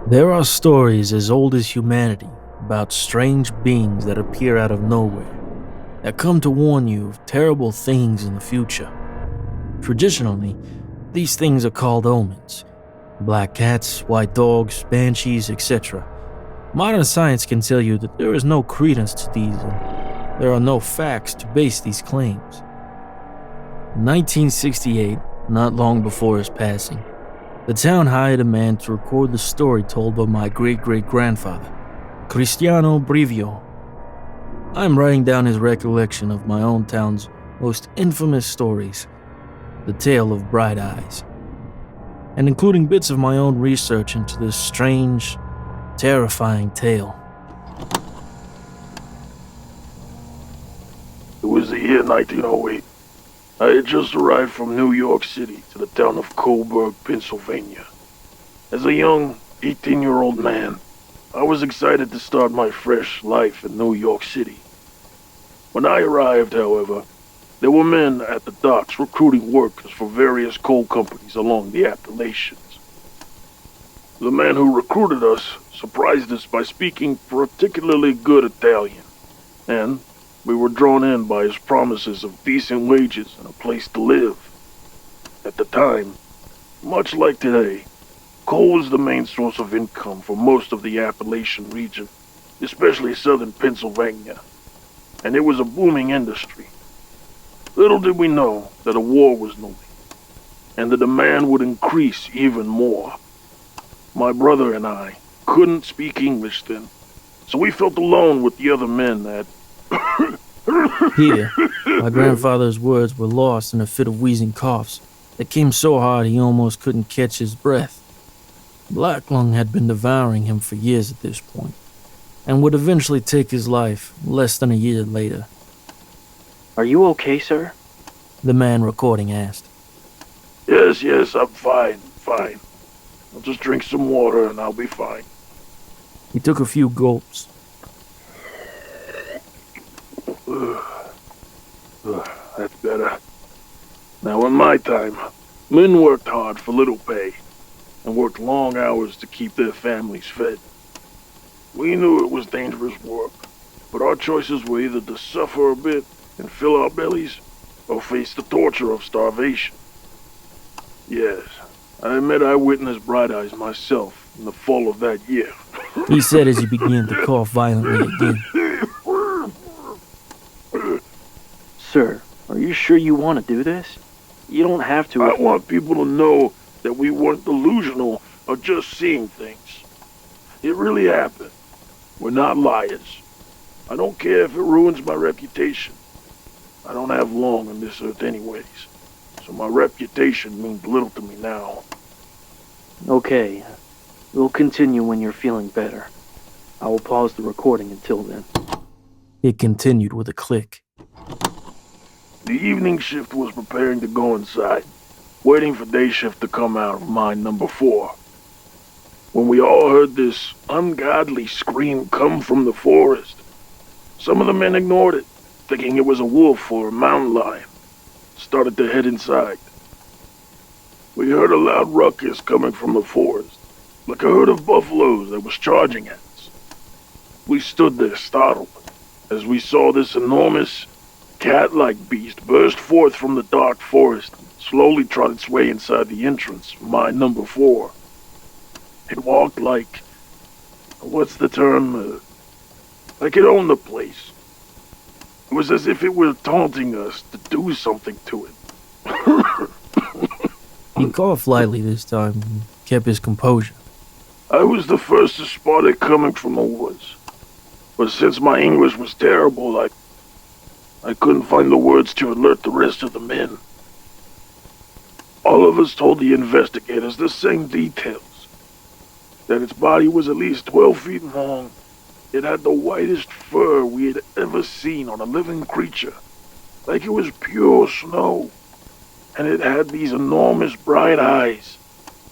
There are stories as old as humanity about strange beings that appear out of nowhere, that come to warn you of terrible things in the future. Traditionally, these things are called omens. Black cats, white dogs, banshees, etc. Modern science can tell you that there is no credence to these and there are no facts to base these claims. In 1968, not long before his passing, the town hired a man to record the story told by my great-great-grandfather, Cristiano Brivio. I'm writing down his recollection of my own town's most infamous stories, the tale of Bright Eyes, and including bits of my own research into this strange, terrifying tale. It was the year 1908. I had just arrived from New York City to the town of Coburg, Pennsylvania. As a young 18-year-old man, I was excited to start my fresh life in New York City. When I arrived, however, there were men at the docks recruiting workers for various coal companies along the Appalachians. The man who recruited us surprised us by speaking particularly good Italian, and we were drawn in by his promises of decent wages and a place to live. At the time, much like today, coal was the main source of income for most of the Appalachian region, especially southern Pennsylvania, and it was a booming industry. Little did we know that a war was looming, and the demand would increase even more. My brother and I couldn't speak English then, so we felt alone with the other men that Here, my grandfather's words were lost in a fit of wheezing coughs that came so hard he almost couldn't catch his breath. Black lung had been devouring him for years at this point, and would eventually take his life less than a year later. Are you okay, sir? The man recording asked. Yes, I'm fine. I'll just drink some water and I'll be fine. He took a few gulps. That's better. Now, in my time, men worked hard for little pay and worked long hours to keep their families fed. We knew it was dangerous work, but our choices were either to suffer a bit and fill our bellies or face the torture of starvation. Yes, I admit I witnessed Bright Eyes myself in the fall of that year. He said as he began to cough violently again. Sir, are you sure you want to do this? You don't have to. I want people to know that we weren't delusional or just seeing things. It really happened. We're not liars. I don't care if it ruins my reputation. I don't have long on this earth anyways, so my reputation means little to me now. Okay, we'll continue when you're feeling better. I will pause the recording until then. It continued with a click. The evening shift was preparing to go inside, waiting for day shift to come out of mine number 4. When we all heard this ungodly scream come from the forest, some of the men ignored it, thinking it was a wolf or a mountain lion, started to head inside. We heard a loud ruckus coming from the forest, like a herd of buffaloes that was charging at us. We stood there startled, as we saw this enormous, cat-like beast burst forth from the dark forest and slowly trot its way inside the entrance of mine number 4. It walked like, what's the term, like it owned the place. It was as if it were taunting us to do something to it. He coughed lightly this time and kept his composure. I was the first to spot it coming from the woods, but since my English was terrible, I couldn't find the words to alert the rest of the men. All of us told the investigators the same details, that its body was at least 12 feet long. It had the whitest fur we had ever seen on a living creature, like it was pure snow. And it had these enormous bright eyes,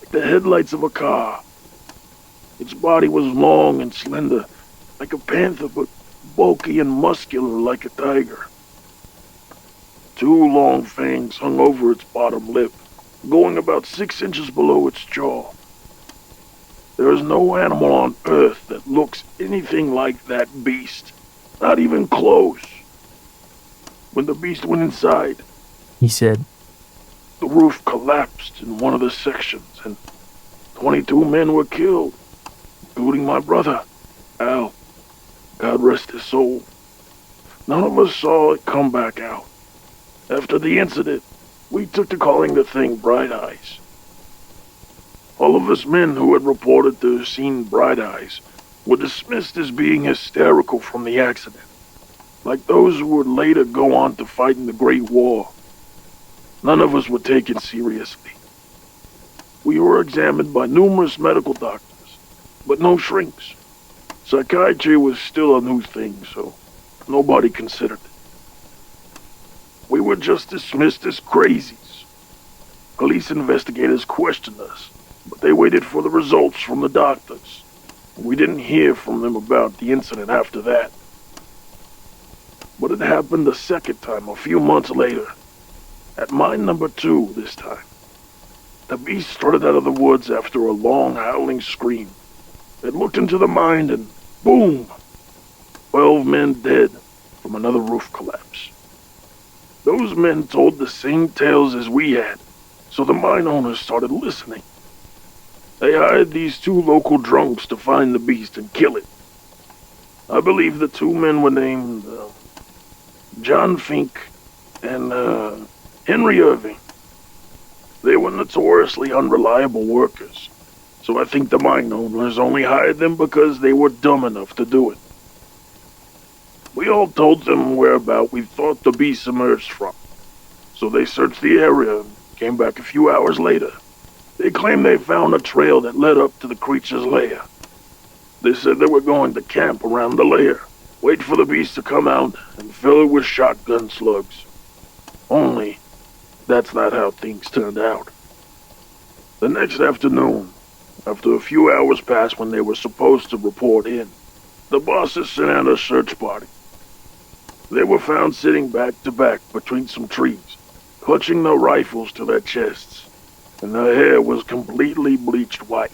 like the headlights of a car. Its body was long and slender, like a panther, but bulky and muscular like a tiger. 2 long fangs hung over its bottom lip, going about 6 inches below its jaw. There is no animal on Earth that looks anything like that beast. Not even close. When the beast went inside, he said. the roof collapsed in one of the sections, and 22 men were killed, including my brother, Al. God rest his soul. None of us saw it come back out. After the incident, we took to calling the thing Bright Eyes. All of us men who had reported to have seen Bright Eyes were dismissed as being hysterical from the accident, like those who would later go on to fight in the Great War. None of us were taken seriously. We were examined by numerous medical doctors, but no shrinks. Psychiatry was still a new thing, so nobody considered it. We were just dismissed as crazies. Police investigators questioned us, but they waited for the results from the doctors. We didn't hear from them about the incident after that. But it happened a second time, a few months later. At mine number 2 this time. The beast started out of the woods after a long howling scream. It looked into the mine and boom! 12 men dead from another roof collapse. Those men told the same tales as we had, so the mine owners started listening. They hired these 2 local drunks to find the beast and kill it. I believe the 2 men were named John Fink and Henry Irving. They were notoriously unreliable workers, so I think the mine owners only hired them because they were dumb enough to do it. We all told them whereabout we thought the beast emerged from, so they searched the area and came back a few hours later. They claimed they found a trail that led up to the creature's lair. They said they were going to camp around the lair, wait for the beast to come out, and fill it with shotgun slugs. Only, that's not how things turned out. The next afternoon, after a few hours passed when they were supposed to report in, the bosses sent out a search party. They were found sitting back to back between some trees, clutching their rifles to their chests, and their hair was completely bleached white.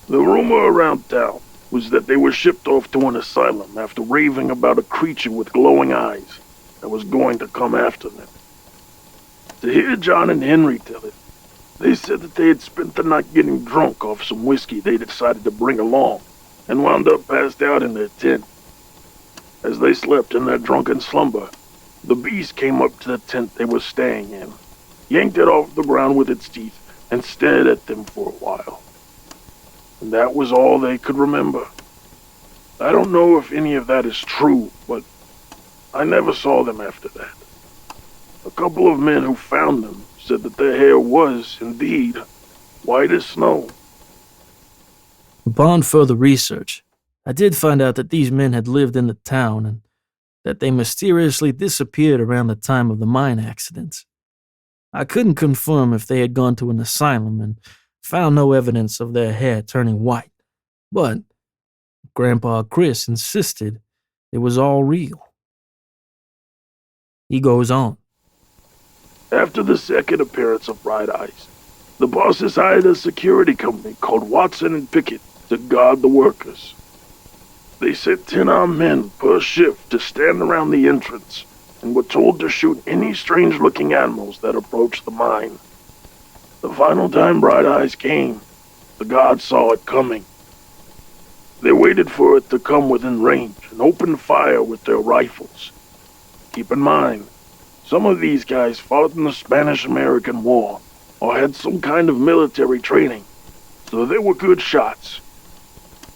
The rumor around town was that they were shipped off to an asylum after raving about a creature with glowing eyes that was going to come after them. To hear John and Henry tell it, they said that they had spent the night getting drunk off some whiskey they decided to bring along and wound up passed out in their tent. As they slept in their drunken slumber, the beast came up to the tent they were staying in, yanked it off the ground with its teeth, and stared at them for a while. And that was all they could remember. I don't know if any of that is true, but I never saw them after that. A couple of men who found them said that their hair was, indeed, white as snow. Upon further research, I did find out that these men had lived in the town and that they mysteriously disappeared around the time of the mine accidents. I couldn't confirm if they had gone to an asylum and found no evidence of their hair turning white, but Grandpa Chris insisted it was all real. He goes on. After the second appearance of Bright Eyes, the bosses hired a security company called Watson and Pickett to guard the workers. They sent 10 armed men per shift to stand around the entrance and were told to shoot any strange-looking animals that approached the mine. The final time Bright Eyes came, the guards saw it coming. They waited for it to come within range and opened fire with their rifles. Keep in mind, some of these guys fought in the Spanish-American War or had some kind of military training, so they were good shots.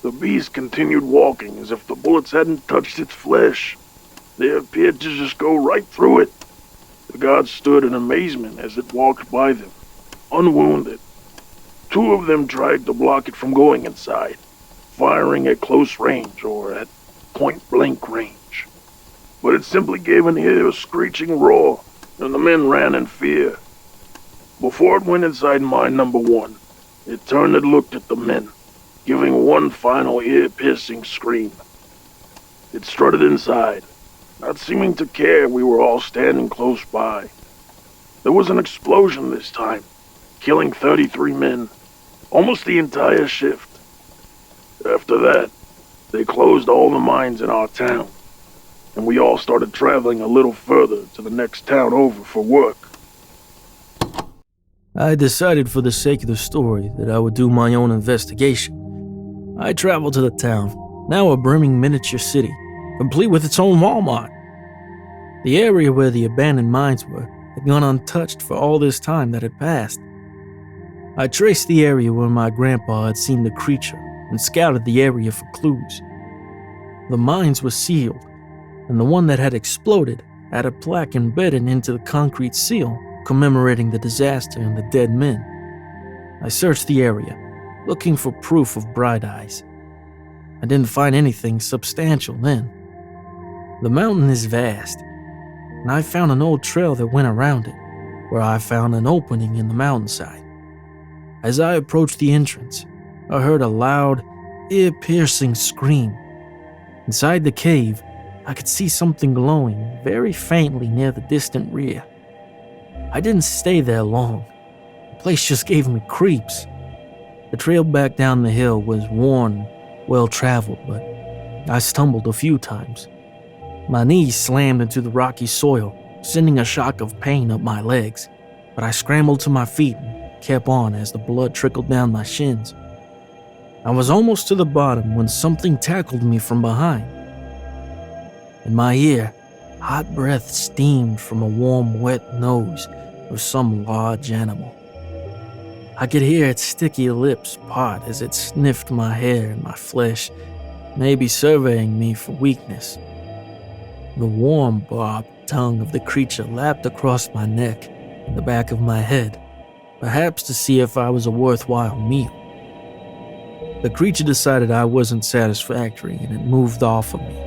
The beast continued walking as if the bullets hadn't touched its flesh. They appeared to just go right through it. The guards stood in amazement as it walked by them, unwounded. 2 of them tried to block it from going inside, firing at close range or at point-blank range. But it simply gave an ear-screeching roar, and the men ran in fear. Before it went inside mine number 1, it turned and looked at the men, giving one final ear-piercing scream. It strutted inside, not seeming to care we were all standing close by. There was an explosion this time, killing 33 men, almost the entire shift. After that, they closed all the mines in our town, and we all started traveling a little further to the next town over for work. I decided for the sake of the story that I would do my own investigation. I traveled to the town, now a brimming miniature city, complete with its own Walmart. The area where the abandoned mines were had gone untouched for all this time that had passed. I traced the area where my grandpa had seen the creature and scouted the area for clues. The mines were sealed, and the one that had exploded had a plaque embedded into the concrete seal commemorating the disaster and the dead men. I searched the area, looking for proof of bright eyes. I didn't find anything substantial then. The mountain is vast, and I found an old trail that went around it, where I found an opening in the mountainside. As I approached the entrance, I heard a loud, ear-piercing scream. Inside the cave, I could see something glowing very faintly near the distant rear. I didn't stay there long. The place just gave me creeps. The trail back down the hill was worn, well-traveled, but I stumbled a few times. My knees slammed into the rocky soil, sending a shock of pain up my legs, but I scrambled to my feet and kept on as the blood trickled down my shins. I was almost to the bottom when something tackled me from behind. In my ear, hot breath steamed from a warm, wet nose of some large animal. I could hear its sticky lips part as it sniffed my hair and my flesh, maybe surveying me for weakness. The warm, barbed tongue of the creature lapped across my neck and the back of my head, perhaps to see if I was a worthwhile meal. The creature decided I wasn't satisfactory and it moved off of me.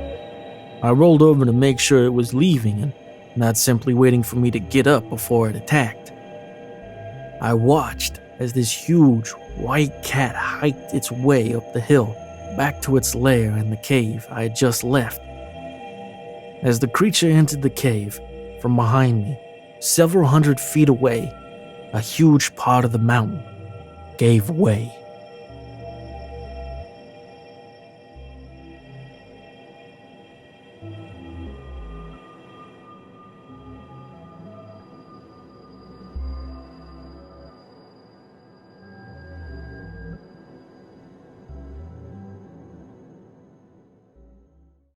I rolled over to make sure it was leaving and not simply waiting for me to get up before it attacked. I watched as this huge white cat hiked its way up the hill back to its lair in the cave I had just left. As the creature entered the cave, from behind me, several hundred feet away, a huge part of the mountain gave way.